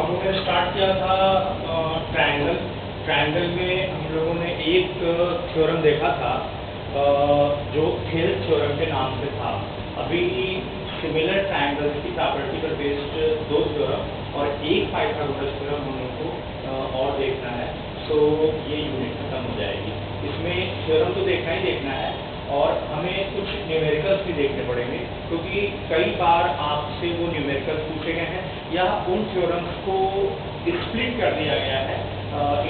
हम लोगों ने स्टार्ट किया था ट्रायंगल। ट्रायंगल में हम लोगों ने एक थ्योरम देखा था जो थेल्स थ्योरम के नाम से था। अभी सिमिलर ट्रायंगल्स की प्रॉपर्टी पर बेस्ड दो थ्योरम और एक पाइथागोरस थ्योरम हम लोग को और देखना है। सो ये यूनिट खत्म हो जाएगी। इसमें थ्योरम तो देखना ही देखना है और हमें कुछ न्यूमेरिकल्स भी देखने पड़ेंगे, क्योंकि कई बार आपसे वो न्यूमेरिकल्स पूछे गए हैं या उन थ्योरम्स को स्प्लिट कर दिया गया है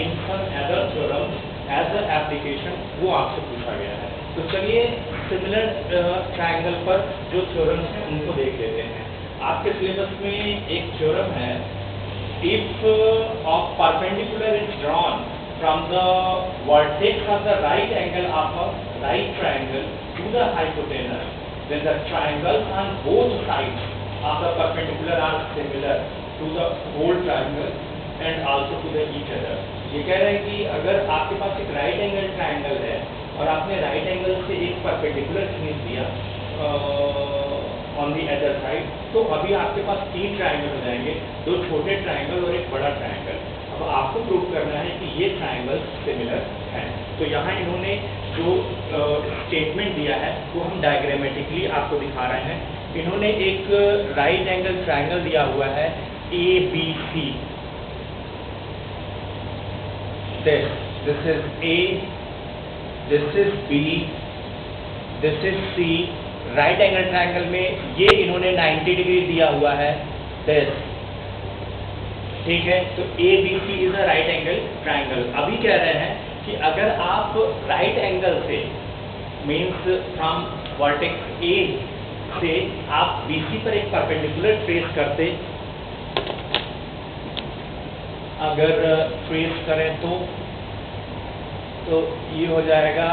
in some other theorems as a application, वो आपसे पूछा गया है। तो चलिए सिमिलर ट्रायंगल पर जो थ्योरम्स हैं उनको देख लेते हैं। आपके सिलेबस में एक थ्योरम है, if of perpendicular is drawn from the vertex of the right angle of a right triangle to the hypotenuse, then the triangles on both sides of the perpendicular are similar to the whole triangle and also to the each other. ये कह रहे हैं कि अगर आपके पास एक right angle triangle है और आपने राइट एंगल से एक परपेंडिकुलर खींच दिया ऑन दी अदर साइड, तो अभी आपके पास तीन ट्रायंगल हो जाएंगे, दो छोटे ट्रायंगल और एक बड़ा ट्रायंगल। अब आपको प्रूव करना है कि ये ट्रायंगल सिमिलर हैं। तो यहाँ इन्होंने जो स्टेटमेंट दिया है वो हम डायग्रामेटिकली आपको दिखा रहे हैं। इन्होंने एक राइट एंगल ट्रायंगल दिया हुआ है ABC। This is A, this is B, this is C। Right angle triangle में ये इन्होंने 90 डिग्री दिया हुआ है, दिस, ठीक है। तो ABC is a right angle triangle. अभी कह रहे हैं कि अगर आप राइट एंगल से मीन्स फ्रॉम वर्टेक्स A से आप BC पर एक परपेंडिकुलर ट्रेस करते, अगर ट्रेस करें तो ये हो जाएगा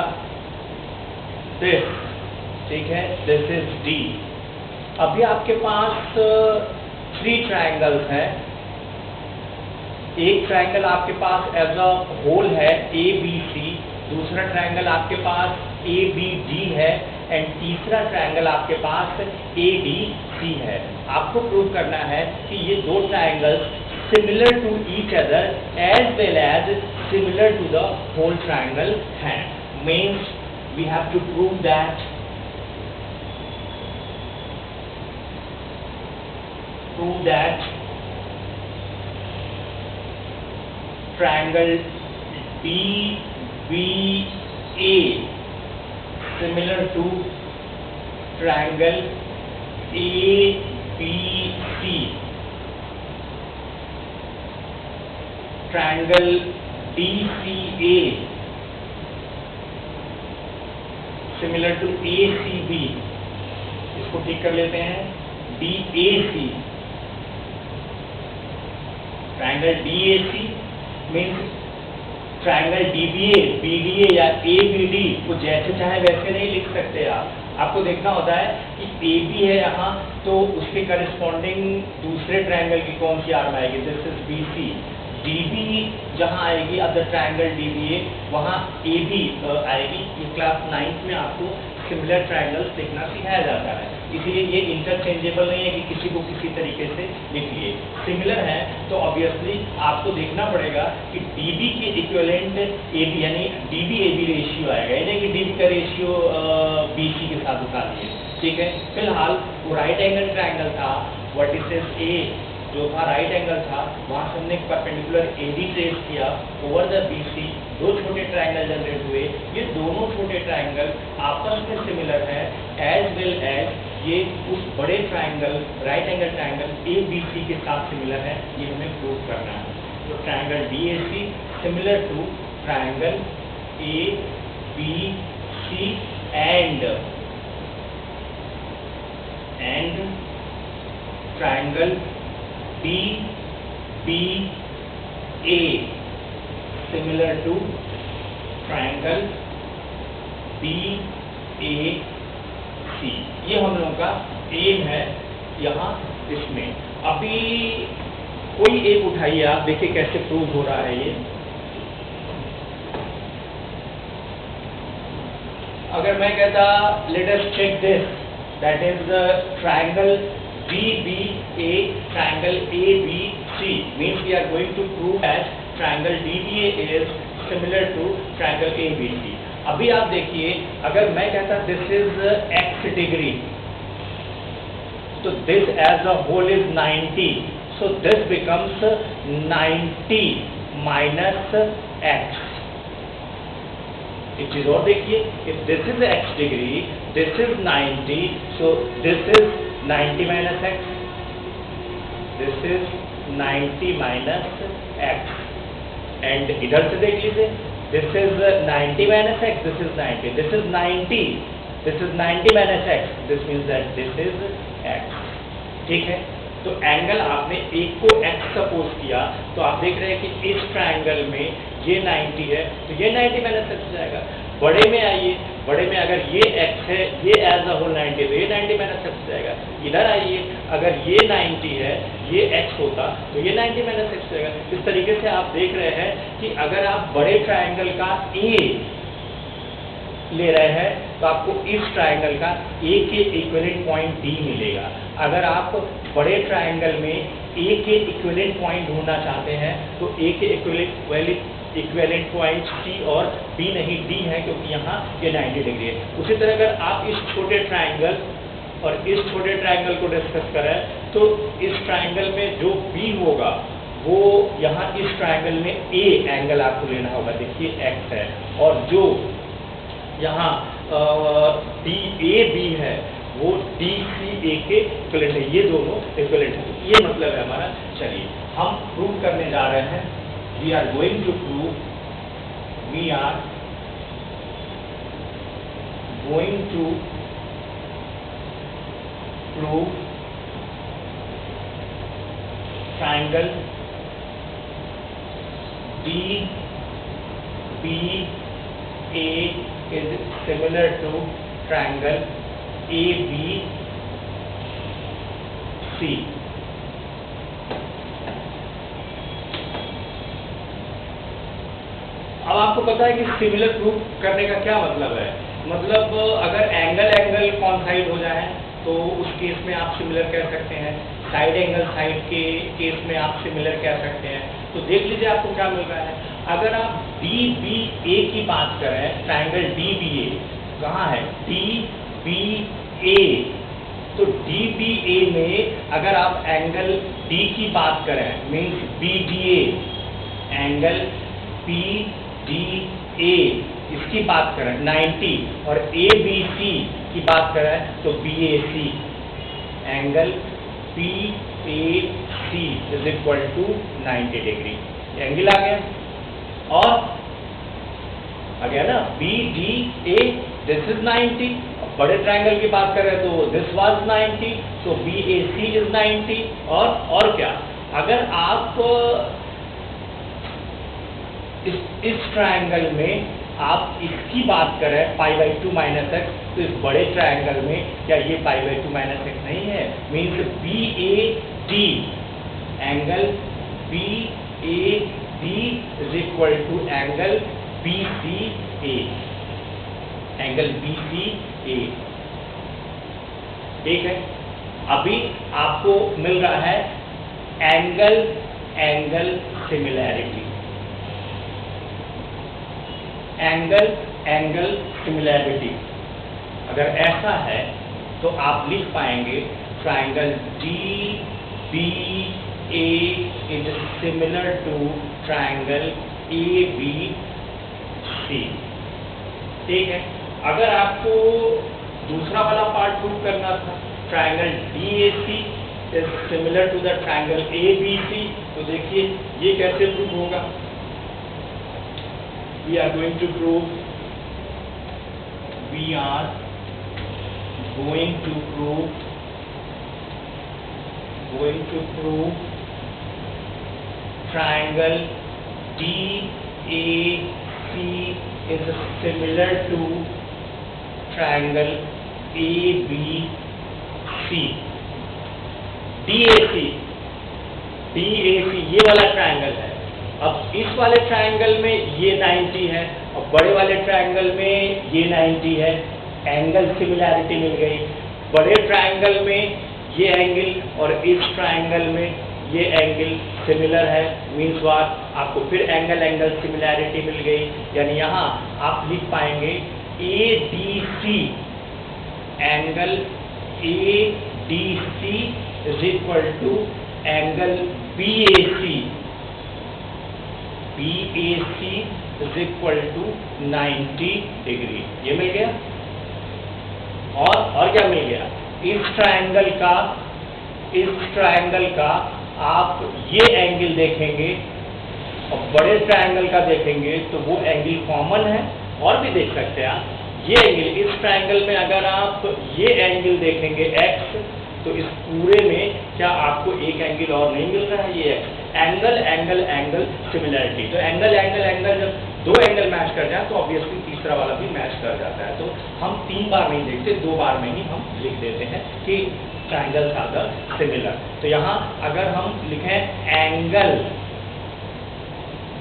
दिस, ठीक है, दिस इज D। अभी आपके पास 3 ट्रायंगल्स हैं। एक ट्रायंगल आपके पास एज अ होल है ABC, दूसरा ट्रायंगल आपके पास ABD है एंड तीसरा ट्रायंगल आपके पास ADC है। आपको प्रूव करना है कि ये दो triangles similar to each other as well as similar to the whole triangle हैं। Means we have to prove that triangle DBA similar to triangle ABC, triangle DCA similar to ACB। इसको ठीक कर लेते हैं, DAC, triangle DAC means triangle DBA, BDA या ABD को जैसे चाहे वैसे नहीं लिख सकते आपको देखना होता है कि AB है यहाँ, तो उसके करस्पॉन्डिंग दूसरे ट्रायंगल की कौन सी आर्म आएगी, दिस इज BC। DB जहाँ आएगी अब द ट्रायंगल DBA वहाँ AB आएगी। ये क्लास 9th में आपको सिमिलर ट्रायंगल्स देखना सिखाया जाता है, इसलिए ये इंटरचेंजेबल नहीं है कि किसी को किसी तरीके से लिखिए। सिमिलर है तो ऑब्वियसली आपको देखना पड़ेगा कि DB के इक्विवेलेंट AB यानी DB AB रेशियो आएगा, यानी कि DB का रेशियो BC के साथ उठा दिए, ठीक है। फिलहाल वो राइट एंगल ट्रायंगल था, वर्टिसेस A जो था राइट एंगल था, वहाँ से हमने एक परपेंडिकुलर AD ट्रेस किया ओवर द BC, दो छोटे ट्रायंगल जनरेट हुए। ये दोनों छोटे ट्रायंगल आपस में सिमिलर हैं एज वेल एज ये उस बड़े triangle right angle triangle ABC के साथ सिमिलर है, ये हमें प्रूव करना है। तो triangle DAC similar to triangle ABC and triangle DBA similar to triangle BAC। ये हम लोगों का एम है यहाँ इसमें। अभी कोई एक उठाइए, आप देखिए कैसे प्रूव हो रहा है ये। अगर मैं कहता let us check this, that is the triangle DBA, triangle ABC C means we are going to prove that triangle DBA is similar to triangle ABC. अभी आप देखिए, अगर मैं कहता this is x degree, so this as a whole is 90, so this becomes 90 minus x. एक चीज और देखिए, if this is x degree, this is 90, so this is 90 minus x, this is 90 minus x, and इधर से देख लीजिए, this is 90 minus x, this is 90, this is 90, this is 90 minus x, this means that this is x. ठीक है, तो angle आपने एक को x सपोज किया, तो आप देख रहे हैं कि इस ट्रायंगल में ये 90 है, तो ये 90 माइनस x जाएगा। बड़े में आइए, बड़े में अगर ये x है, ये एज अ होल 90, तो ये 90 माइनस x जाएगा। इधर आइए, अगर ये 90 है, ये x होता, तो ये 90 माइनस x जाएगा। इस तरीके से आप देख रहे हैं कि अगर आप बड़े ट्रायंगल का A ले रहे हैं, तो आपको इस ट्रायंगल का A के इक्विवेलेंट पॉइंट D मिलेगा। अगर आप बड़े ट्रायंगल में A के इक्विवेलेंट पॉइंट ढूंढना चाहते हैं, तो A के इक्विवेलेंट पॉइंट C और B नहीं, D है, क्योंकि यहाँ ये 90 डिग्री है। उसी तरह अगर आप इस छोटे ट्रायंगल और इस छोटे ट्रायंगल को डिस्कस करें, तो इस ट्रायंगल में जो B होगा, वो यहाँ इस ट्रायंगल में A एंगल आपको लेना होगा। देखिए x है, और जो यहाँ DAB है, वो DCA के इक्विवेलेंट है, ये दोनों इक्विवेलेंट है। ये मतलब है हमारा। चलिए हम प्रूव करने जा रहे हैं, we are going to prove triangle DBA is similar to triangle ABC. अब आपको पता है कि सिमिलर प्रूफ करने का क्या मतलब है। मतलब अगर एंगल कॉन्साइड हो जाए, तो उस केस में आप सिमिलर कह सकते हैं। साइड एंगल साइड के केस में आप सिमिलर कह सकते हैं। तो देख लीजिए आपको क्या मिल रहा है। अगर आप DBA की बात करें, ट्रायंगल DBA कहाँ है, DBA, तो DBA में अगर आप एंगल D की बात करें, मीन्स BDA, एंगल PDA इसकी बात करें 90, और ABC की बात करें तो BAC, angle PAC is equal to 90 degree. Angle आ गया, और आ गया ना BDA, दिस इज 90। बड़े ट्रायंगल की बात करें तो this was 90, so BAC is 90। और क्या, अगर आप इस ट्रायंगल में आप इसकी बात करें π/2 माइनस x, तो इस बड़े ट्रायंगल में क्या ये π/2 माइनस x नहीं है। Means BAD, angle BAD is equal to angle BCA, angle BCA। ठीक है, अभी आपको मिल रहा है एंगल सिमिलैरिटी, एंगल सिमिलैरिटी। अगर ऐसा है तो आप लिख पाएंगे triangle DBA is similar to triangle ABC। ठीक है, अगर आपको दूसरा वाला पार्ट प्रूव करना था, triangle DAC is similar to the triangle ABC, तो देखिए ये कैसे प्रूव होगा। We are going to prove triangle DAC is similar to triangle ABC। DAC ये वाला ट्रायंगल है। अब इस वाले ट्रायंगल में ये 90 है, और बड़े वाले ट्रायंगल में ये 90 है। एंगल सिमिलैरिटी मिल गई। बड़े ट्रायंगल में ये एंगल और इस ट्रायंगल में ये एंगल सिमिलर है, मीन्स व्हाट, आपको फिर एंगल एंगल सिमिलैरिटी मिल गई। यानी यहाँ आप लिख पाएंगे ADC, angle ADC is equal to angle BAC, BAC is equal to 90 degree. ये मिल गया। और क्या मिल गया, इस ट्रायंगल का आप ये एंगल देखेंगे और बड़े ट्रायंगल का देखेंगे तो वो एंगल कॉमन है। और भी देख सकते हैं आप, ये एंगल, इस ट्रायंगल में अगर आप ये एंगल देखेंगे x, तो इस पूरे में क्या आपको एक एंगल और नहीं मिल रहा है, ये एंगल एंगल एंगल सिमिलैरिटी। तो एंगल एंगल एंगल जब दो एंगल मैच कर जाए तो ऑब्वियसली तीसरा वाला भी मैच कर जाता है। तो हम 3 बार नहीं देखते, 2 बार में ही हम लिख देते हैं कि ट्रायंगल्स आर द सिमिलर। तो यहाँ अगर हम लिखें एंगल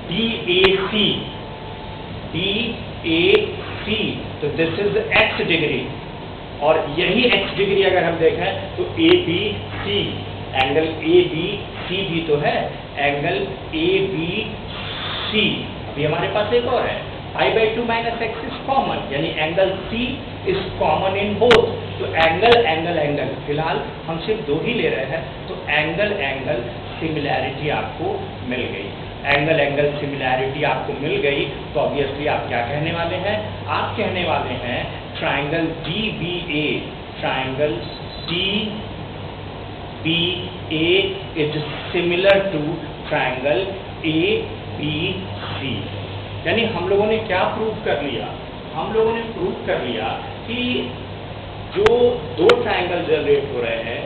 DAC, तो दिस इज x डिग्री, और यही x डिग्री अगर हम देखें तो ABC, एंगल ABC भी तो है, एंगल ABC। अभी हमारे पास एक और है, I/2 - x इज कॉमन, यानी angle C is common in both. तो एंगल एंगल एंगल, फिलहाल हम सिर्फ 2 ही ले रहे हैं, तो एंगल एंगल सिमिलैरिटी आपको मिल गई। एंगल एंगल सिमिलैरिटी आपको मिल गई तो ऑब्वियसली आप क्या कहने वाले हैं, आप कहने वाले हैं triangle DBA, triangle DBA is similar to triangle ABC। यानी हम लोगों ने क्या प्रूव कर लिया, हम लोगों ने प्रूव कर लिया कि जो 2 ट्रायंगल जनरेट हो रहे हैं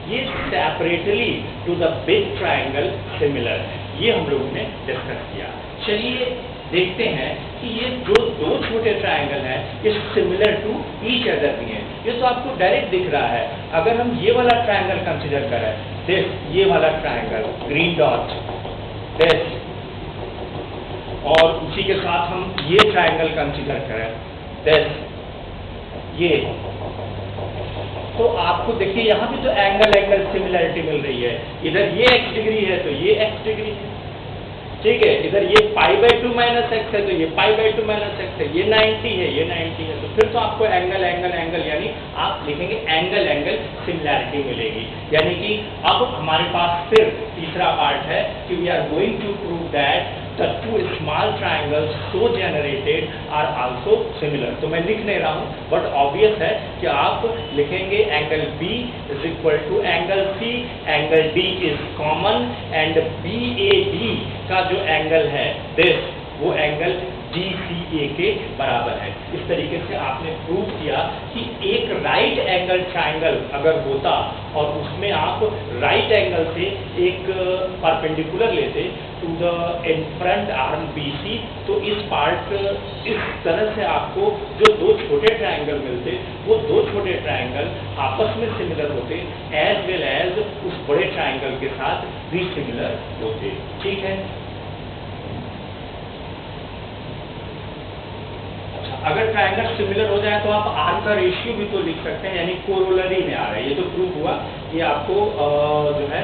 ये separately to the big triangle similar है। ये हम लोगों ने डिस्कस किया। चलिए देखते हैं कि ये जो 2 छोटे ट्रायंगल हैं ये सिमिलर टू ईच अदर भी हैं। ये तो आपको डायरेक्ट दिख रहा है। अगर हम ये वाला ट्रायंगल कंसीडर करें, दिस, ये वाला ट्रायंगल ग्रीन डॉट, दिस, और उसी के साथ हम ये ट्रायंगल कंसीडर करें, दिस, ये, तो आपको देखिए यहाँ भी तो एंगल एंगल सिमिलैरिटी मिल रही है। इधर ये x डिग्री है तो ये x डिग्री है, ठीक है। इधर ये π/2 - x है तो ये π/2 - x है, ये 90 है, ये 90 है। तो फिर तो आपको एंगल एंगल एंगल यानी आप लिखेंगे एंगल एंगल सिमिलैरिटी मिलेगी। यानी कि अब हमारे पास फिर तीसरा पार्ट है कि we are going to prove that the 2 small triangles so generated are also similar। तो मैं लिख नहीं रहा हूँ, बट ऑब्वियस है कि आप लिखेंगे angle B is equal to angle C, angle D is common, and BAD का जो एंगल है दिस, वो एंगल DCA के बराबर है। इस तरीके से आपने प्रूव किया कि एक राइट एंगल ट्रायंगल अगर होता और उसमें आप राइट एंगल से एक परपेंडिकुलर लेते to the in front arm BC, तो इस तरह से आपको जो 2 छोटे ट्रायंगल मिलते, वो 2 छोटे ट्रायंगल आपस में सिमिलर होते, एज वेल एज उस बड़े ट्रायंगल के साथ भी सिमिलर होते। ठीक है। अगर ट्रायंगल सिमिलर हो जाए तो आप आर का रेशियो भी तो लिख सकते हैं, यानी कोरोलरी में आ रहा है। ये तो प्रूव हुआ, ये आपको जो है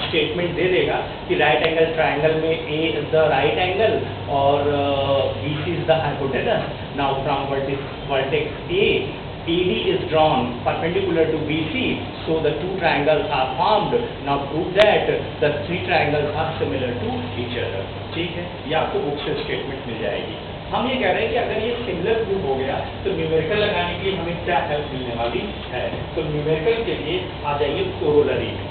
स्टेटमेंट दे देगा कि राइट एंगल ट्रायंगल में A is the right angle और BC is the hypotenuse. Now from vertex A, AD is drawn perpendicular to BC, so the 2 triangles are formed. Now prove that the 3 triangles are similar to each other। ठीक है, ये आपको book से statement मिल जाएगी। हम ये कह रहे हैं कि अगर ये सिमिलर प्रूव हो गया तो न्यूमेरिकल लगाने के लिए हमें क्या हेल्प मिलने वाली है। तो न्यूमेरिकल के लिए आ जाइए कोरोलरी में।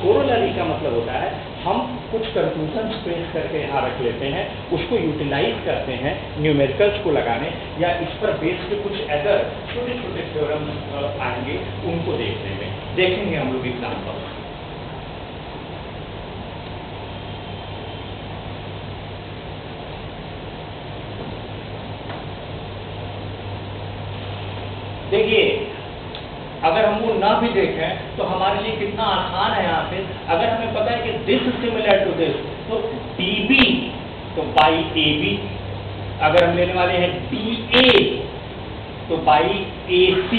कोरोलरी का मतलब होता है हम कुछ कंक्लूजन पेश करके यहाँ रख लेते हैं, उसको यूटिलाइज करते हैं न्यूमेरिकल्स को लगाने, या इस पर बेस पे कुछ अदर छोटे छोटे थ्योरम्स आएंगे उनको देखने में। देखेंगे हम लोग एग्जाम्पल। देखिए, अगर हम वो ना भी देखें तो हमारे लिए कितना आसान है यहाँ पे। अगर हमें पता है कि दिस सिमिलर टू दिस, तो DB तो बाई AB, अगर हम लेने वाले हैं DA तो बाई AC,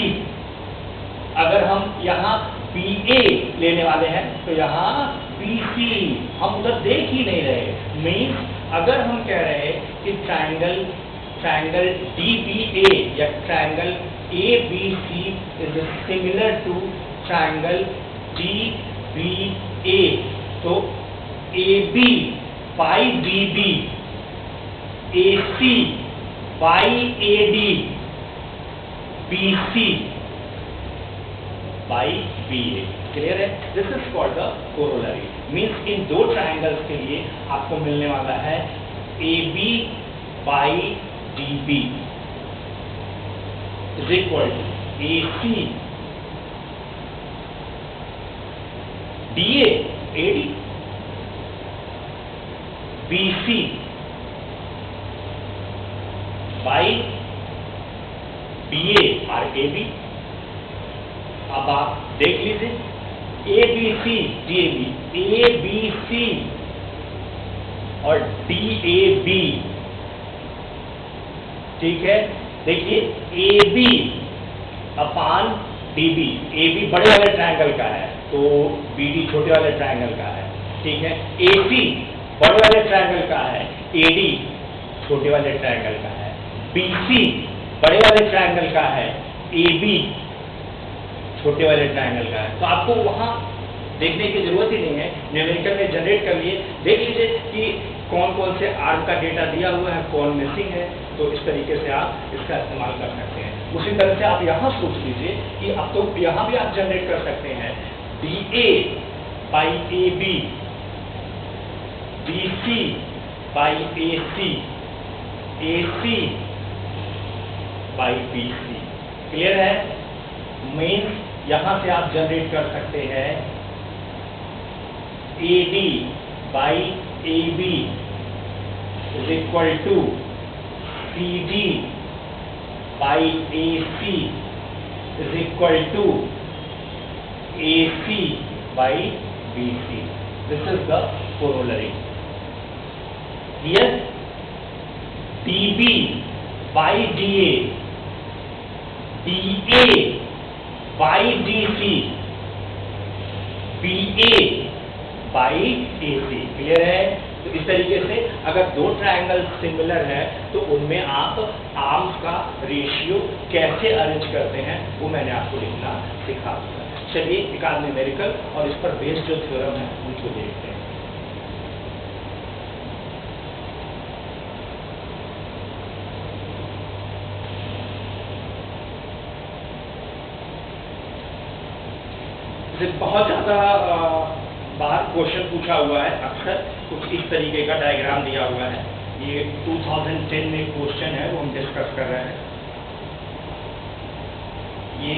अगर हम यहाँ BA लेने वाले हैं तो यहाँ BC, हम उधर देख ही नहीं रहे। मीन्स अगर हम कह रहे हैं कि ट्रायंगल DBA या triangle ABC is similar to triangle DBA, तो AB by BB, AC by AD, BC by BA। Clear है? This is called the corollary. Means इन दो ट्रायंगल्स के लिए आपको मिलने वाला है AB by DB is equal to AC DA AD, BC by BA और AB। अब आप देख लीजिए ABC DAB, ABC और DAB, ठीक है। देखिए AB अपान DB, AB बड़े वाले ट्रायंगल का है तो BD छोटे वाले ट्रायंगल का है, ठीक है। AC बड़े वाले ट्रायंगल का है, AD छोटे वाले ट्रायंगल का है। BC बड़े वाले ट्रायंगल का है, AB छोटे वाले ट्रायंगल का है। तो आपको वहां देखने की जरूरत ही नहीं है, न्यूमेरिकल में जनरेट कर लिए। देख लीजिए कि कौन कौन से आर्म का डेटा दिया हुआ है, कौन मिसिंग है, तो इस तरीके से आप इसका इस्तेमाल कर सकते हैं। उसी तरह से आप यहाँ सोच लीजिए कि अब तो यहाँ भी आप जनरेट कर सकते हैं DA by AB, BC by AC, AC by BC। Clear है? मीन्स यहां से आप जनरेट कर सकते हैं AD by AB is equal to CD by AC is equal to AC by BC. This is the corollary. Here DB by DA, DA by DC, BA by AC। Clear है? तो इस तरीके से अगर दो ट्रायंगल सिमिलर है तो उनमें आप आर्म्स का रेशियो कैसे अरेंज करते हैं वो मैंने आपको लिखना सिखा दिया। चलिए एक आध न्यूमेरिकल और इस पर बेस्ड जो थ्योरम है उनको देखते हैं। बहुत ज्यादा बार क्वेश्चन पूछा हुआ है, अक्सर कुछ इस तरीके का डायग्राम दिया हुआ है। ये 2010 में क्वेश्चन है वो हम डिस्कस कर रहे हैं। ये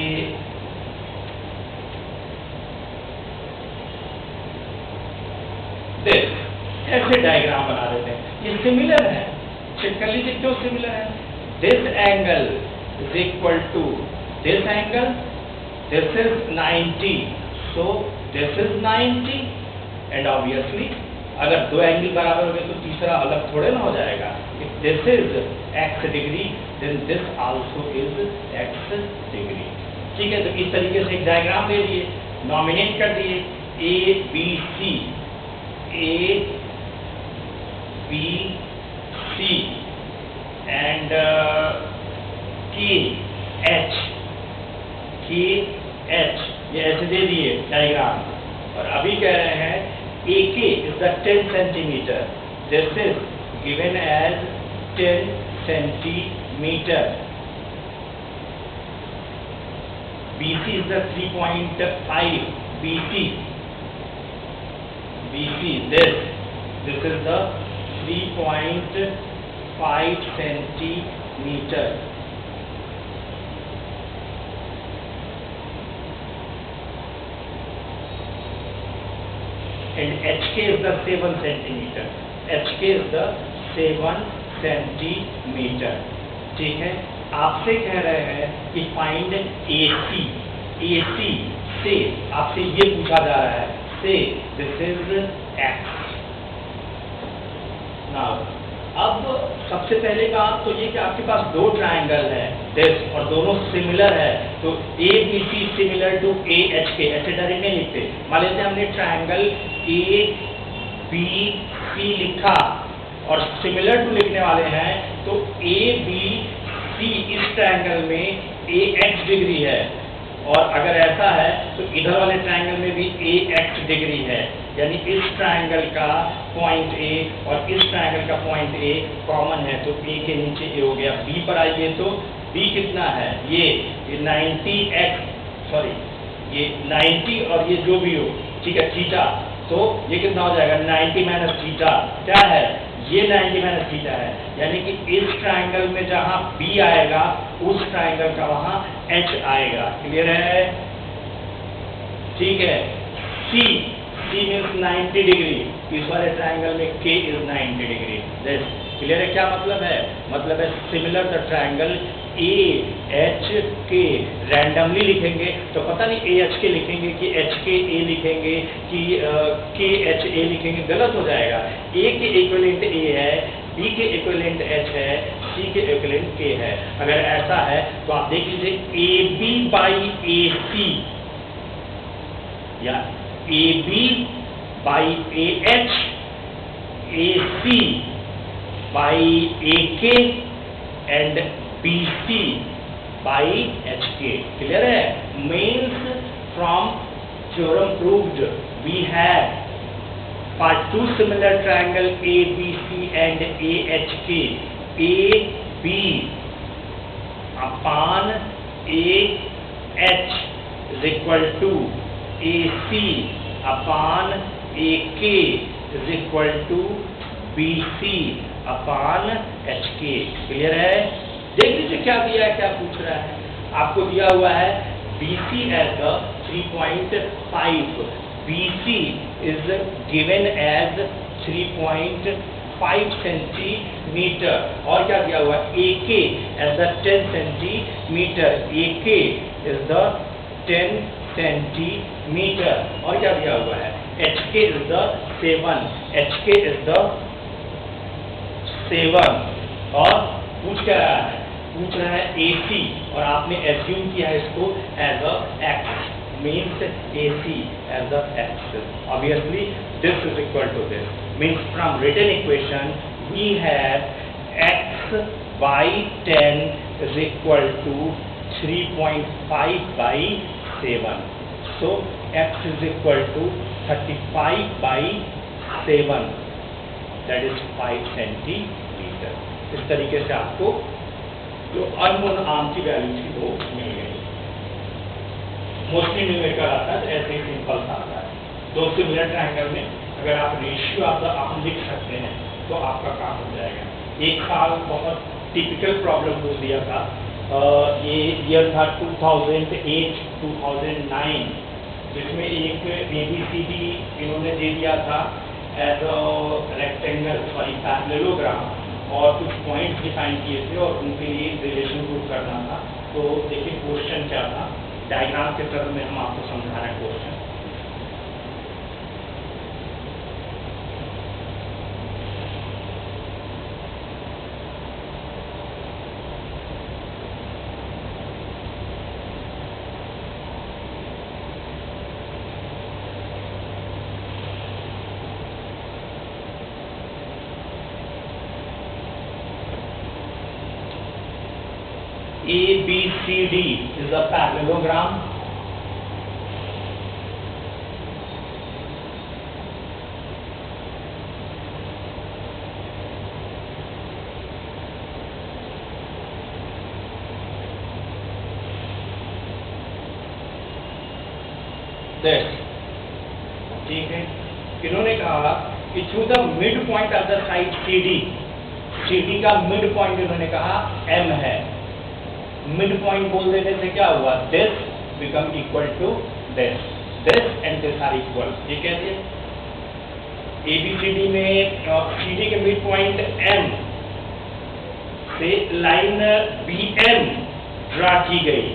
ऐसे डायग्राम बना देते हैं, ये सिमिलर है। चेक कर लीजिए क्यों सिमिलर है। This angle is equal to this angle, this is 90, so this is 90 and obviously अगर दो एंगल बराबर हो गए तो तीसरा अलग थोड़े ना हो जाएगा। If this is x degree then this also is x degree। ठीक है, तो इस तरीके से एक डायग्राम दे दिए, नॉमिनेट कर दिए A B C and K H ये ऐसे दे दिए डायग्राम। और अभी कह रहे हैं AK is the 10 centimetre, this is given as 10 centimetre, BC is the 3.5 BC this is the 3.5 centimeter, and HK is the 7 centimeter, HK is the 7 centimeter। ठीक है, आपसे कह रहे हैं कि फाइंड AC, AC से आपसे ये पूछा जा रहा है, से दिस इज X। नाउ अब सबसे पहले का तो ये कि आपके पास दो ट्राइंगल है दिस और दोनों सिमिलर है, तो A B C similar to A H K, ऐसे डायरेक्ट नहीं लिखते। मान लेते हैं हमने ट्राइंगल ए बी सी लिखा और सिमिलर टू लिखने वाले हैं, तो ए बी सी इस ट्राइंगल में ए एक्स डिग्री है, और अगर ऐसा है तो इधर वाले ट्राइंगल में भी ए एक्स डिग्री है, यानी इस ट्राइंगल का पॉइंट ए और इस ट्राइंगल का पॉइंट ए कॉमन है, तो ए के नीचे ए हो गया। बी पर आइए तो बी कितना है, ये 90 एक्स सॉरी ये 90 और ये जो भी हो, ठीक है, थीटा, तो ये कितना हो जाएगा 90 माइनस थीटा, क्या है ये 90 माइनस थीटा है, यानी कि इस ट्राइंगल में जहां बी आएगा उस ट्राइंगल का वहां एच आएगा। क्लियर है, ठीक है। सी मीन्स 90 डिग्री, इस वाले ट्राइंगल में के इज 90 डिग्री। क्लियर है, क्या मतलब है, मतलब है similar the triangle A H के। रैंडमली लिखेंगे तो पता नहीं ए एच के लिखेंगे कि एच के ए लिखेंगे कि के एच ए लिखेंगे, गलत हो जाएगा। ए के इक्विवेलेंट ए है, बी के इक्विवेलेंट एच है, सी के इक्विवेलेंट के है। अगर ऐसा है तो आप देख लीजिए ए बी बाई ए सी या A B by A H, A C by A K and B C by H K. Clear है, means from theorem proved we have for two similar triangle ABC and AHK, AB upon AH is equal to AC upon AK is equal to BC upon HK। Clear है, देख लीजिए क्या दिया है, क्या पूछ रहा है। आपको दिया हुआ है BC as 3.5, BC is given as 3.5 centimetre, और क्या दिया हुआ है AK as the 10 centimetre, AK is the 10 centimetre, और क्या दिया हुआ है HK is the 7, HK is the 7, और पूछ क्या रहा है, पूछ रहा है AC, और आपने एज्यूम किया है इसको as a X, means AC as the x. Obviously this is equal to this, means from written equation we have x by 10 is equal to 3.5 by 7, so x is equal to 35 by 7, that is 5 centimeter। इस तरीके से आपको जो unknown arm की value थी वो मिल गई। Mostly numerical आता है तो ऐसे ही सिंपल सा आता है। दो सिमिलर ट्राइंगल में अगर आप रेशियो आप लिख सकते हैं तो आपका काम हो जाएगा। एक साल बहुत टिपिकल प्रॉब्लम हो दिया था, ये ईयर था 2008-2009, जिसमें एक ABCD इन्होंने दे दिया था as a rectangle sorry parallelogram, और कुछ पॉइंट्स डिफाइन किए थे और उनके लिए रिलेशन प्रूव करना था। तो देखिए क्वेश्चन क्या था, डायग्राम के तरह में हम आपको समझा रहे हैं question. ABCD is a parallelogram. ठीक है, इन्होंने कहा कि through the mid point of the side CD का मिड पॉइंट इन्होंने कहा M है। मिड पॉइंट बोल देने से क्या हुआ, this become equal to this, this and this are equal. ये कैसे, ABCD में CD के मिड पॉइंट M से लाइन BM ड्रा की गई,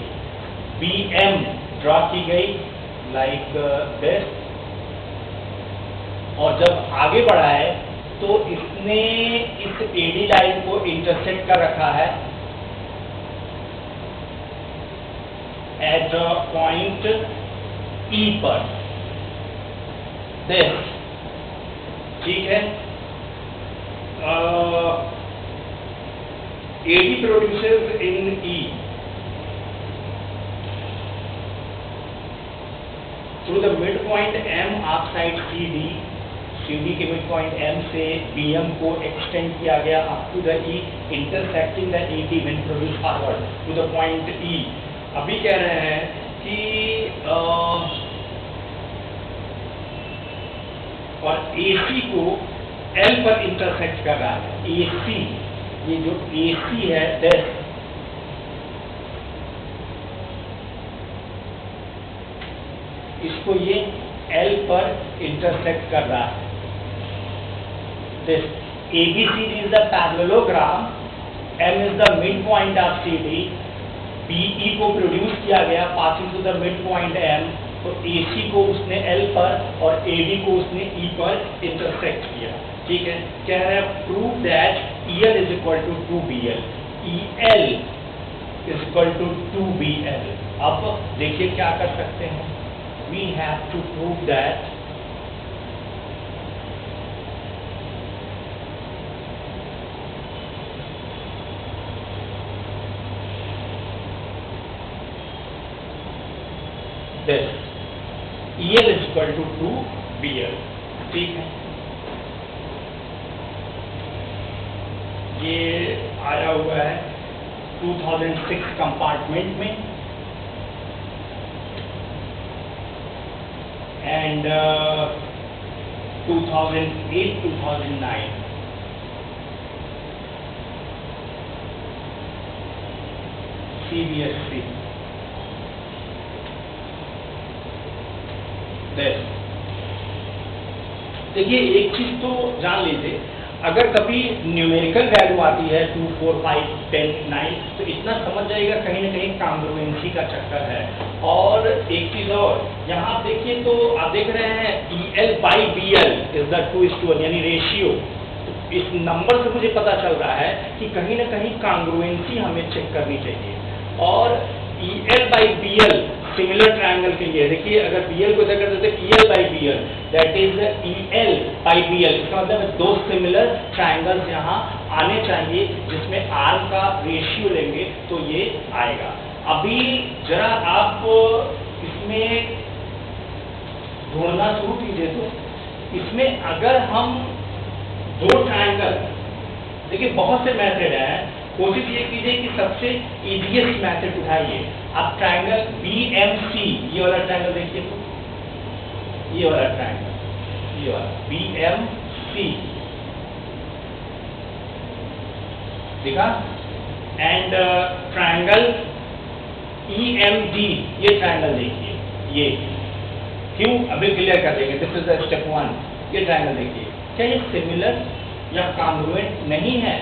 BM ड्रा की गई लाइक दिस, और जब आगे बढ़ा है तो इसने इस एडी लाइन को इंटरसेक्ट कर रखा है एट पॉइंट ई पर, ठीक है। AD produces in E through the mid point M of side CD के मिड पॉइंट M से BM को एक्सटेंड किया गया up to the E, intersecting the ED when produce forward to the point E। अभी कह रहे हैं कि और AC को L पर इंटरसेक्ट कर रहा है। AC, ये जो AC है दैट इसको ये L पर इंटरसेक्ट कर रहा है। This ABCD is the parallelogram, M is the midpoint of CD, BE को प्रोड्यूस किया गया passing to the mid point M, तो AC को उसने L पर और AD को उसने E पर इंटरसेक्ट किया, ठीक है। कह रहे हैं prove that EL is equal to 2BL, EL is equal to 2BL। अब देखिए क्या कर सकते हैं, we have to prove that this EL is equal to 2BL, ठीक है। ये आया हुआ है 2006 कंपार्टमेंट में एंड 2008-2009 CBSE। देखिए एक चीज तो जान लीजिए, अगर कभी न्यूमेरिकल वैल्यू आती है 2, 4, 5, 10, 9 तो इतना समझ जाएगा कहीं ना कहीं कांग्रुएंसी का चक्कर है। और एक चीज और यहाँ आप देखिए, तो आप देख रहे हैं EL/BL इज द 2:1 यानी रेशियो। इस नंबर से मुझे पता चल रहा है कि कहीं ना कहीं कांग्रुएंसी हमें चेक करनी चाहिए। और EL/BL सिमिलर ट्रायंगल के लिए देखिए, अगर BL को देखा तो EL/BL दैट इज EL/BL, इसका मतलब दो सिमिलर ट्रायंगल्स यहाँ आने चाहिए जिसमें आर्म का रेशियो लेंगे तो ये आएगा। अभी जरा आप इसमें ढूंढना शुरू कीजिए, तो इसमें अगर हम दो ट्रायंगल, देखिए बहुत से मेथड हैं, कोशिश ये कीजिए कि सबसे इजीएस्ट मेथड उठाइए। आप ट्रायंगल BMC, ये वाला ट्रायंगल देखिए, तो ये वाला ट्रायंगल, ये वाला BMC देखा, एंड ट्रायंगल EMD, ये ट्रायंगल देखिए, ये क्यों अभी क्लियर कर देंगे, दिस इज द स्टेप 1। ये ट्रायंगल देखिए, क्या ये सिमिलर या कांग्रुएंट नहीं है?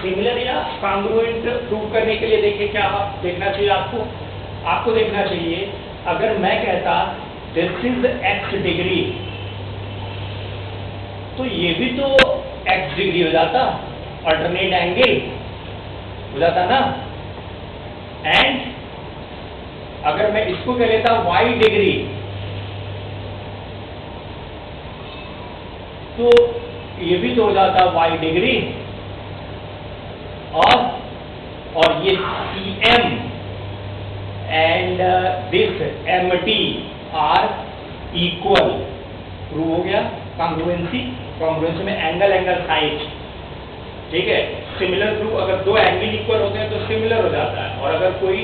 सिमिलर या कांग्रुएंट प्रूव करने के लिए देखिए क्या देखना चाहिए आपको देखना चाहिए, अगर मैं कहता दिस इज x डिग्री तो ये भी तो x डिग्री हो जाता, अल्टरनेट एंगल हो जाता ना। एंड अगर मैं इसको कह लेता y डिग्री तो ये भी तो हो जाता y डिग्री, और ये CM and this MT are equal, prove हो गया कांग्रुएंसी। कांग्रुएंसी में एंगल साइड, ठीक है। सिमिलर प्रूव, अगर दो एंगल इक्वल होते हैं तो सिमिलर हो जाता है, और अगर कोई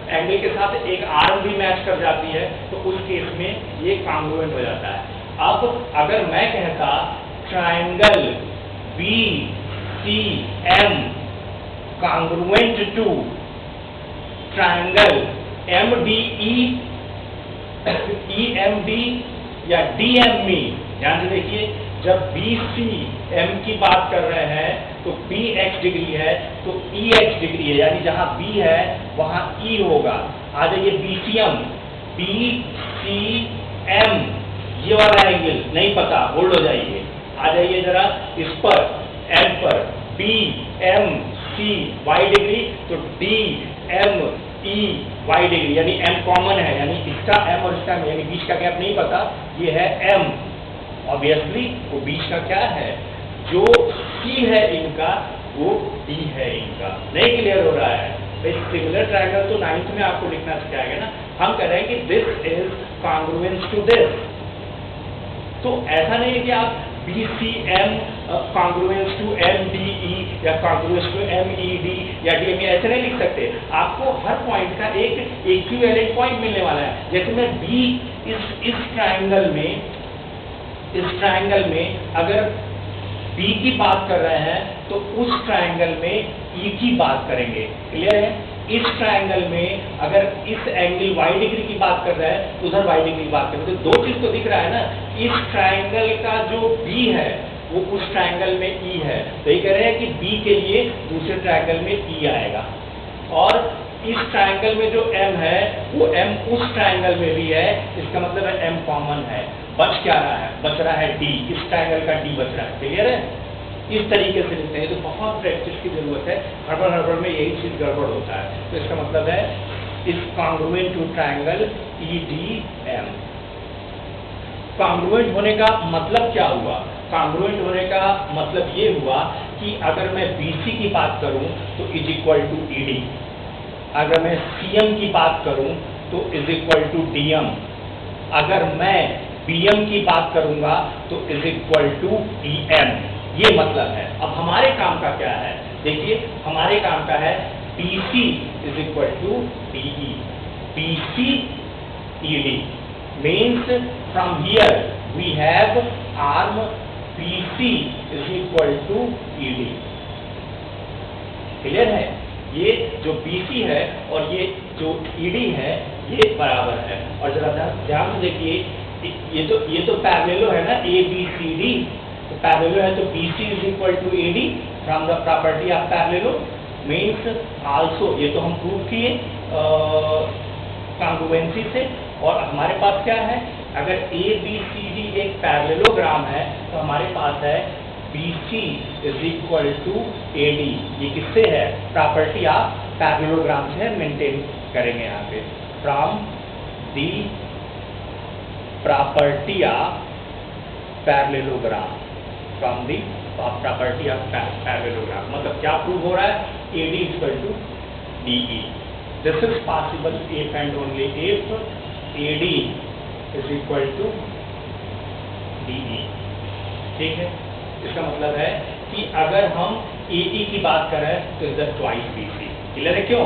एंगल के साथ एक आर्म भी मैच कर जाती है तो उस केस में ये कांग्रुएंट हो जाता है। अब अगर मैं कहता triangle BCM congruent to triangle MDE, EMD या DME, ध्यान से देखिए, जब BCM की बात कर रहे हैं तो B x डिग्री है तो E x डिग्री है, यानी जहां B है वहां E होगा। आ जाइए BCM, बी सी एम, ये वाला एंगल नहीं पता, होल्ड हो जाइए, आ जाइए जरा इस पर, एम पर, B M C Y degree, तो D M E Y degree, यानी एम कॉमन है, यानी इसका एम और इसका एम, यानी बीच का गैप नहीं पता, ये है एम। ऑब्वियसली वो बीच का क्या है, जो सी है इनका वो डी है इनका। नहीं क्लियर हो रहा है? सिमिलर ट्रायंगल तो 9th में आपको लिखना सिखाएगा ना। हम कह रहे हैं कि this is congruence to this, तो ऐसा नहीं है कि आप B C M congruence to M D E या congruence to M E D या डी एम, ऐसे नहीं लिख सकते। आपको हर पॉइंट का एक इक्विवेलेंट पॉइंट मिलने वाला है। जैसे मैं बी इस ट्रायंगल में अगर बी की बात कर रहे हैं तो उस ट्रायंगल में ई की बात करेंगे। क्लियर है? इस ट्रायंगल में अगर इस एंगल वाई डिग्री की बात कर रहे हैं तो उधर वाई डिग्री की बात करेंगे। तो दो चीज तो दिख रहा है ना, इस ट्रायंगल का जो बी है वो उस ट्रायंगल में ई है, तो ये कह रहे हैं कि बी के लिए दूसरे ट्रायंगल में ई आएगा, और इस ट्रायंगल में जो एम है वो एम उस ट्रायंगल में भी है, इसका मतलब है एम कॉमन है। बच क्या रहा है? बच रहा है डी, इस ट्रायंगल का डी बच रहा है। क्लियर है? इस तरीके से लिखते हैं, तो बहुत प्रैक्टिस की जरूरत है, हड़बड़ में यही चीज गड़बड़ होता है। तो इसका मतलब है इस congruent to triangle E D M. Congruent होने का मतलब क्या हुआ? कॉन्ग्रुएंट होने का मतलब ये हुआ कि अगर मैं BC की बात करूं तो इज इक्वल टू ED, अगर मैं CM की बात करूं तो इज इक्वल टू DM, अगर मैं BM की बात करूंगा तो इज इक्वल टू DM। ये मतलब है। अब हमारे काम का क्या है? देखिए हमारे काम का है BC is equal to DE, BC ED means from here we have arm BC is equal to ED। Clear है? ये जो BC है और ये जो ED है ये बराबर है। और जरा ध्यान से देखिए, ये तो पैरेलल है ना, ABCD, तो पैरेलल है तो BC is equal to AD from the property of parallel means also, ये तो हम प्रूव किए कॉन्ग्रुएंसी से। और हमारे पास क्या है? अगर ABCD एक पैरेललोग्राम है तो हमारे पास है BC is equal to AD। ये किससे है? प्रॉपर्टी ऑफ पैरेललोग्राम से मेंटेन करेंगे यहाँ पे, from the property of parallelogram, from the property of parallelogram. मतलब क्या प्रूव हो रहा है? AD is equal to DE। This is possible if and only if AD is equal to DE। ठीक है? इसका मतलब है कि अगर हम AE की बात करें तो is the twice BC। Clear है? क्यों?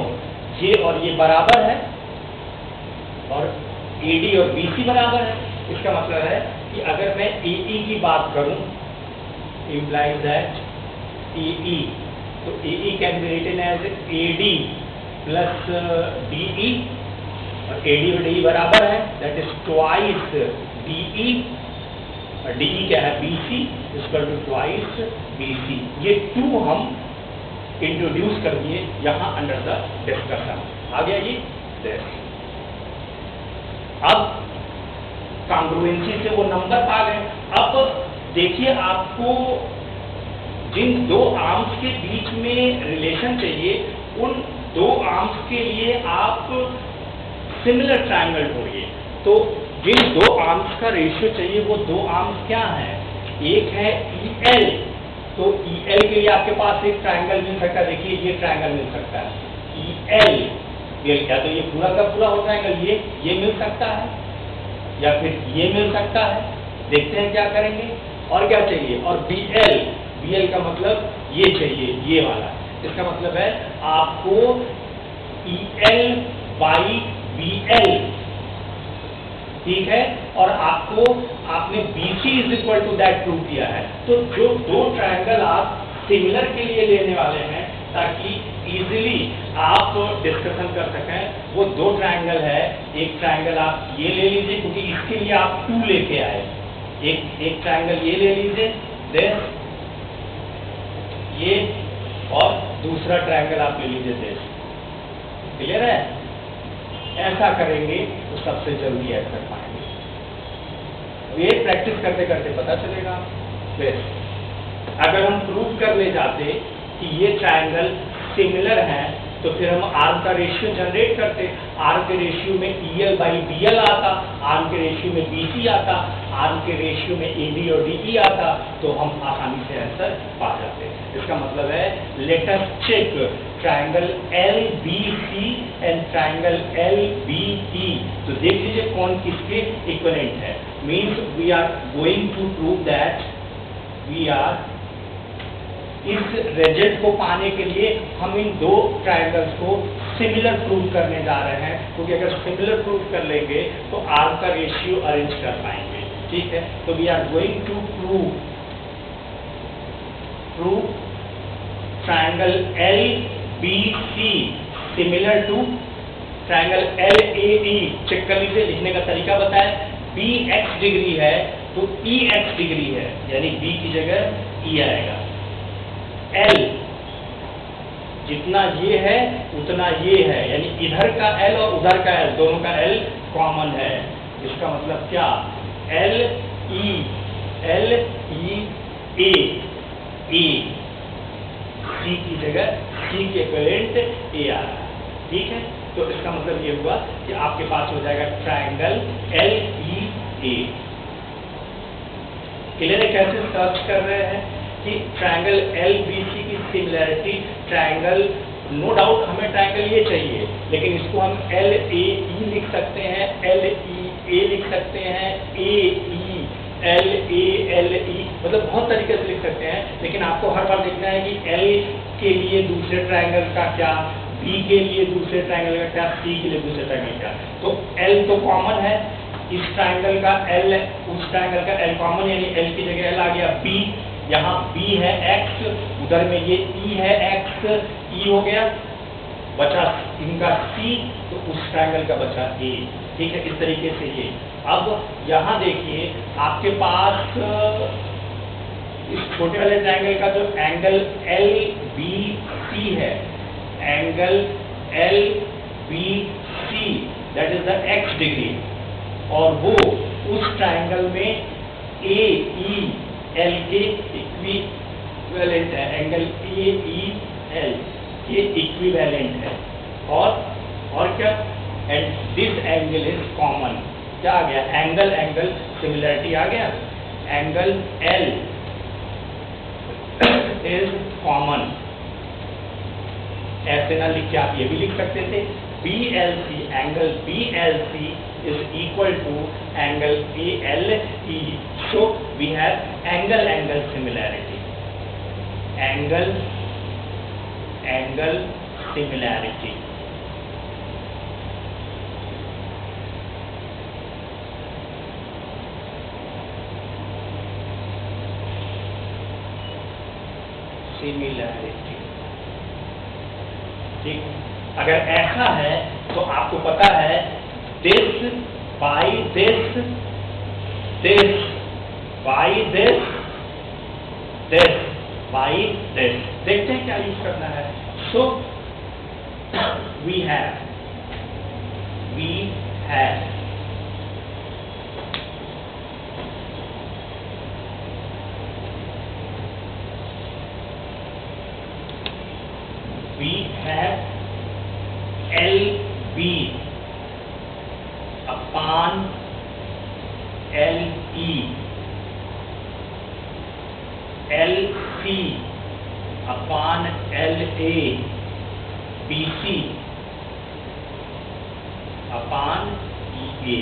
ये और ये बराबर है और AD और BC बराबर है। इसका मतलब है कि अगर मैं AE की बात करूं, implies that AE, तो AE can be written as AD plus DE, और AD और DE बराबर है, दैट इज ट्वाइस DE, और DE क्या है? BC equal to twice BC। ये टू हम इंट्रोड्यूस कर दिए यहाँ अंडर द डिस्कशन। आ गया ये दिस। अब कॉन्ग्रुएंसी से वो नंबर पा गए। अब देखिए आपको जिन दो आर्म्स के बीच में रिलेशन चाहिए, उन दो आर्म्स के लिए आप सिमिलर ट्रायंगल ढूंढिए। तो जिन दो आर्म्स का रेशियो चाहिए वो दो आर्म्स क्या हैं? एक है EL, तो EL के लिए आपके पास एक ट्रायंगल मिल सकता है। देखिए ये ट्रायंगल मिल सकता है EL, क्या तो ये पूरा का पूरा हो ट्रायंगल, ये मिल सकता है या फिर ये मिल सकता है। देखते हैं क्या करेंगे। और क्या चाहिए? और BL का मतलब ये चाहिए, ये वाला। इसका मतलब है आपको EL बाई BL, ठीक है, और आपने BC is equal to that prove किया है। तो जो दो ट्रायंगल आप सिमिलर के लिए लेने वाले हैं ताकि इजीली आप डिस्कशन कर सकें, वो दो ट्रायंगल है। एक ट्रायंगल आप ये ले लीजिए क्योंकि इसके लिए आप 2 लेके आए, एक ट्रायंगल ये ले लीजिए, देन ये, और दूसरा ट्रायंगल आप ले लीजिए देश। क्लियर है? ऐसा करेंगे तो सबसे जल्दी ऐड कर पाएंगे। ये प्रैक्टिस करते करते पता चलेगा। फिर अगर हम प्रूव कर ले जाते कि ये ट्रायंगल सिमिलर हैं, तो फिर हम आर्म का रेशियो जनरेट करते। आर्म के रेशियो में EL बाई BL आता, आर्म के रेशियो में BC आता, आर्म के रेशियो में AD और DE आता, तो हम आसानी से आंसर पा जाते। इसका मतलब है let us check triangle LBC and triangle LBE। तो देख लीजिए कौन किसके इक्विवेलेंट है। Means we are going to prove that we are इस रिजल्ट को पाने के लिए हम इन दो ट्रायंगल्स को सिमिलर प्रूव करने जा रहे हैं, क्योंकि अगर सिमिलर प्रूव कर लेंगे तो आर्म का रेशियो अरेंज कर पाएंगे। ठीक है, तो we are going to prove triangle LBC similar to triangle LAE। Check कर लीजिए, लिखने का तरीका बताया। BX डिग्री है तो EX डिग्री है, यानी B की जगह E आएगा। L जितना ये है उतना ये है, यानी इधर का L और उधर का L, दोनों का L कॉमन है। इसका मतलब क्या, LE A C की जगह C के इक्विवेलेंट A आ रहा है। ठीक है, तो इसका मतलब ये हुआ कि आपके पास हो जाएगा ट्रायंगल LEA। क्लियर है कैसे सर्च कर रहे हैं कि ट्रायंगल LBC की सिमिलैरिटी ट्रायंगल, नो डाउट हमें ट्रायंगल ये चाहिए, लेकिन इसको हम LAE लिख सकते हैं, LEA लिख सकते हैं, AE LE, मतलब बहुत तरीके से लिख सकते हैं। लेकिन आपको हर बार देखना है कि L के लिए दूसरे ट्रायंगल का क्या, B के लिए दूसरे ट्रायंगल का क्या, C के लिए दूसरे ट्रायंगल का। तो L तो कॉमन है, इस ट्रायंगल का L, उस ट्रायंगल का L कॉमन, यानी L की जगह L आ गया। B, यहाँ B है X, उधर में ये E है X, E हो गया, बचा इनका C, तो उस ट्रायंगल का बचा A। ठीक है, इस तरीके से ये। अब यहाँ देखिए आपके पास इस छोटे वाले ट्रायंगल का जो एंगल LBC है, angle LBC that is the X degree, और वो उस ट्रायंगल में AEL के इक्विवेलेंट है, एंगल AEL के इक्विवेलेंट है। और क्या, and this angle is common. क्या आ गया, एंगल सिमिलैरिटी आ गया। एंगल L इज कॉमन, ऐसे ना लिख के आप ये भी लिख सकते थे, BLC, angle BLC is equal to angle ALE. So we have angle similarity. Angle similarity. Similarity. ठीक, अगर ऐसा है तो आपको पता है this by this, this by this, this by this। देखते हैं क्या यूज करना है। So we have LB upon LE, LC upon LA, BC upon EA।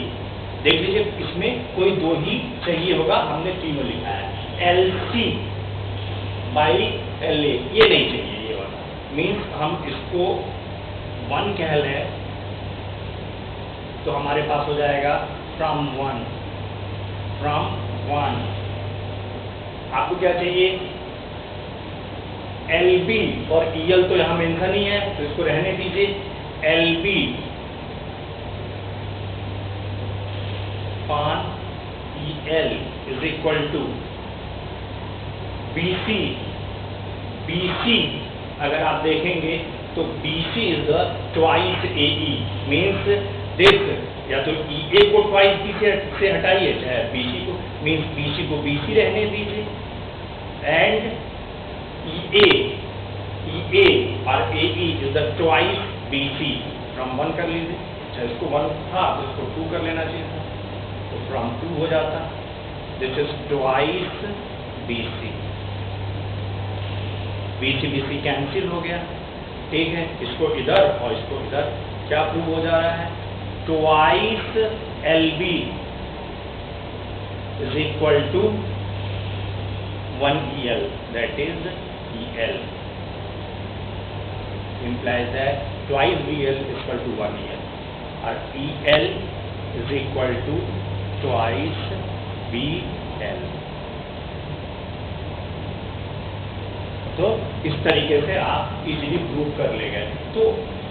देख लीजिए इसमें कोई दो ही चाहिए होगा, हमने तीनों लिखा है। LC by LA ये नहीं चाहिए, ये वाला मीन्स हम इसको 1 कह लें तो हमारे पास हो जाएगा from 1। आपको क्या चाहिए, LB, और EL तो यहाँ मेंशन ही है तो इसको रहने दीजिए। LB upon EL is equal to BC अगर आप देखेंगे तो BC is the twice AE, means this, या तो EA को ट्वाइस B से हटाइए, चाहे BC को, मीन्स BC को BC रहने दीजिए, एंड EA और AE is the twice BC, from 1 कर लीजिए, अच्छा इसको 1 था तो इसको 2 कर लेना चाहिए था, तो फ्रॉम 2 हो जाता, this is twice BC, BC cancel हो गया, ठीक है, इसको इधर और इसको इधर, क्या प्रूव हो जा रहा है, twice LB is equal to 1 EL, that is EL, implies that twice BL is equal to 1 EL, और EL is equal to twice BL। तो इस तरीके से आप इजीली प्रूव कर ले गए। तो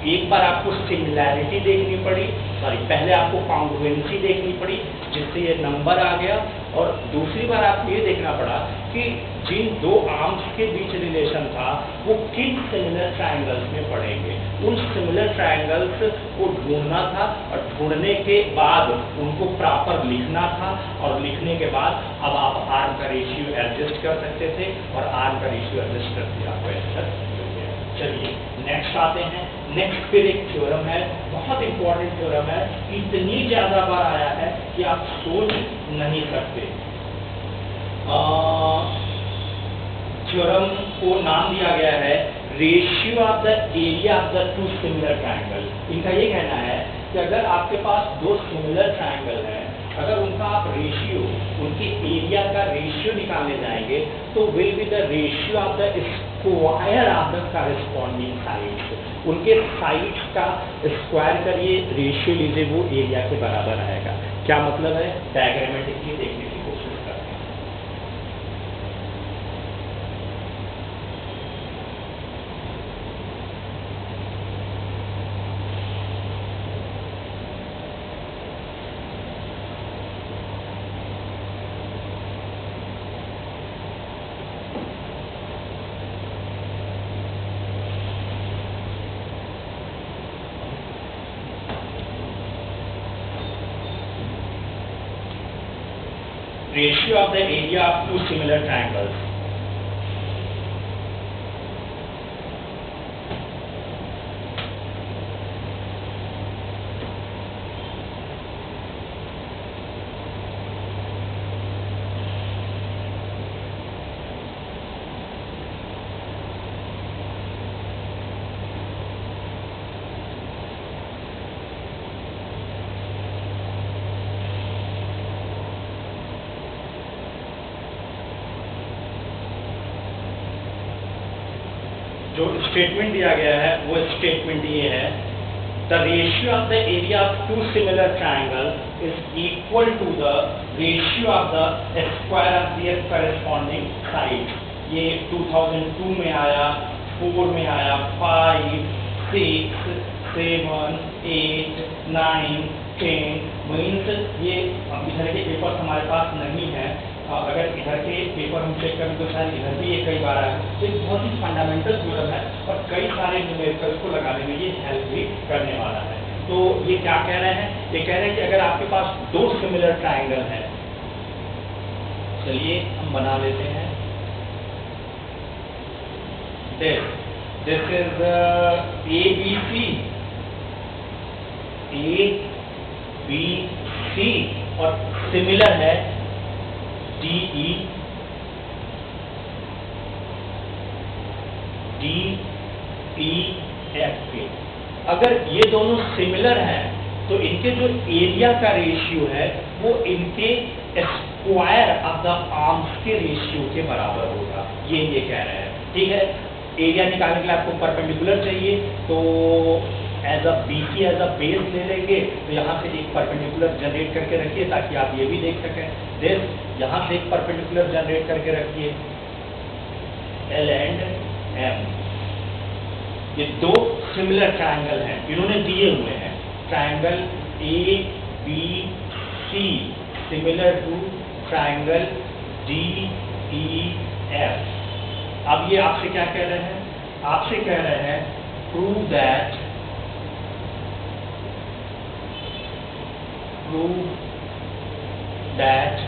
एक बार आपको सिमिलैरिटी देखनी पड़ी, पहले आपको कॉन्ग्रुएंसी देखनी पड़ी जिससे ये नंबर आ गया, और दूसरी बार आपको ये देखना पड़ा कि जिन दो आर्म्स के बीच रिलेशन था वो किन सिमिलर ट्रायंगल्स में पड़ेंगे, उन सिमिलर ट्रायंगल्स को ढूंढना था, और ढूंढने के बाद उनको प्रॉपर लिखना था, और लिखने के बाद अब आप आर्म का रेशियो एडजस्ट कर सकते थे, और आर्म का रेशियो एडजस्ट करके आपको आंसर मिल गया। चलिए नेक्स्ट आते हैं। नेक्स्ट फिर एक थ्योरम है, बहुत इंपॉर्टेंट थ्योरम है, इतनी ज्यादा बार आया है कि आप सोच नहीं सकते। थ्योरम को नाम दिया गया है ratio of the area of the two similar triangle. इनका ये कहना है कि अगर आपके पास दो सिमिलर ट्रायंगल हैं, अगर उनका आप रेशियो, उनके एरिया का रेशियो निकालने जाएंगे तो will be the ratio of the square of the corresponding sides. उनके साइड्स का स्क्वायर करिए, रेशियो लीजिए, वो एरिया के बराबर आएगा। क्या मतलब है, डायग्रामेटिकली देखने की कोशिश करते हैं। Ratio of the area of two similar triangles. जो स्टेटमेंट दिया गया है वो स्टेटमेंट ये है, the ratio of the area of two similar triangle is equal to the ratio of the square of their corresponding side. ये 2002 में आया, 4 में आया, 5, 6, 7, 8, 9, 10 मीन्स ये इधर के पेपर हमारे पास नहीं है। अगर इधर के पेपर हम चेक करें तो शायद इधर भी ये कई बार आया। तो एक बहुत ही फंडामेंटल थ्योरम है और कई सारे न्यूमेरिकल्स को लगाने में ये हेल्प भी करने वाला है। तो ये क्या कह रहे हैं, ये कह रहे हैं कि अगर आपके पास दो सिमिलर ट्रायंगल है, चलिए हम बना लेते हैं। दिस इज ABC और सिमिलर है DEF के। अगर ये दोनों सिमिलर हैं तो इनके जो एरिया का रेशियो है वो इनके स्क्वायर ऑफ द आर्म्स के रेशियो के बराबर होगा, ये कह रहे हैं। ठीक है, एरिया निकालने के लिए आपको परपेंडिकुलर चाहिए, तो as a BC as a base ले लेंगे, तो यहाँ से एक परपेंडिकुलर जनरेट करके रखिए ताकि आप ये भी देख सकें। देन यहाँ से एक परपेंडिकुलर जनरेट करके रखिए, L एंड M। ये दो सिमिलर ट्रायंगल हैं, इन्होंने दिए हुए हैं triangle ABC similar to triangle DEF। अब ये आपसे क्या कह रहे हैं, आपसे कह रहे हैं प्रूव दैट prove that